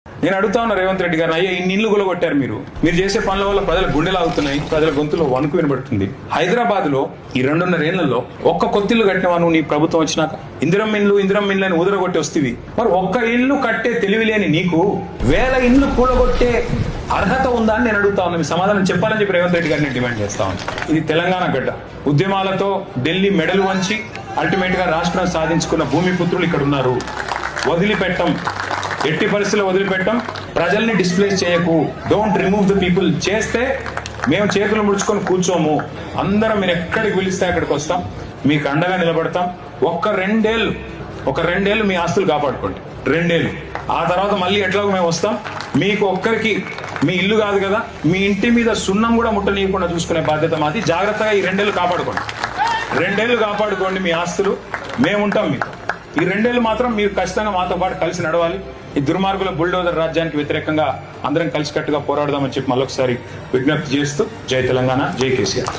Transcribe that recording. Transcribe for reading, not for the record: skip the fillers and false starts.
నేను అడుగుతా ఉన్నా రేవంత్ రెడ్డి గారు, అయ్యా ఇన్ని ఇల్లు కొలగొట్టారు మీరు చేసే పనుల వల్ల ప్రజల గుండెలు ఆగుతున్నాయి, ప్రజల గొంతులో వణుకు వినబడుతుంది. హైదరాబాద్ లో ఈ 2.5 ఏళ్లలో ఒక్క కొత్త ఇల్లు కట్టినవా నువ్వు? నీ ప్రభుత్వం వచ్చినాక ఇందిరమ్మ ఇల్లు అని ఉదరగొట్టి వస్తేవి. మరి ఒక్క ఇల్లు కట్టే తెలివి లేని నీకు 1000 ఇల్లు కూలగొట్టే అర్హత ఉందా అని నేను అడుగుతా ఉన్నా. మీ సమాధానం చెప్పాలని చెప్పి రేవంత్ రెడ్డి గారిని డిమాండ్ చేస్తా ఉన్నాను. ఇది తెలంగాణ గడ్డ. ఉద్యమాలతో ఢిల్లీ మెడలు వంచి అల్టిమేట్ గా రాష్ట్రం సాధించుకున్న భూమి పుత్రులు ఇక్కడ ఉన్నారు. వదిలిపెట్టం, ఎట్టి పరిస్థితుల్లో వదిలిపెట్టం. ప్రజల్ని డిస్ప్లేస్ చేయకు, డోంట్ రిమూవ్ ద పీపుల్. చేస్తే మేము చేతులు ముడుచుకొని కూర్చోము. అందరం మీరు ఎక్కడికి పిలిస్తే అక్కడికి వస్తాం, మీకు అండగా నిలబడతాం. ఒక్క రెండేళ్లు మీ ఆస్తులు కాపాడుకోండి, 2 ఏళ్ళు. ఆ తర్వాత మళ్ళీ ఎట్లాగో మేము వస్తాం. మీకు ఒక్కరికి మీ ఇల్లు కాదు కదా, మీ ఇంటి మీద సున్నం కూడా ముట్టనీయకుండా చూసుకునే బాధ్యత మాది. జాగ్రత్తగా ఈ 2 ఏళ్ళు కాపాడుకోండి, 2 ఏళ్ళు కాపాడుకోండి మీ ఆస్తులు. మేముంటాం మీకు. ఈ 2 ఏళ్ళు మాత్రం మీరు ఖచ్చితంగా మాతో పాటు కలిసి నడవాలి. ఈ దుర్మార్గుల బుల్డోజర్ రాజ్యానికి వ్యతిరేకంగా అందరం కలిసికట్టుగా పోరాడదామని చెప్పి మళ్ళొకసారి విజ్ఞప్తి చేస్తూ, జై తెలంగాణ, జై కేసీఆర్.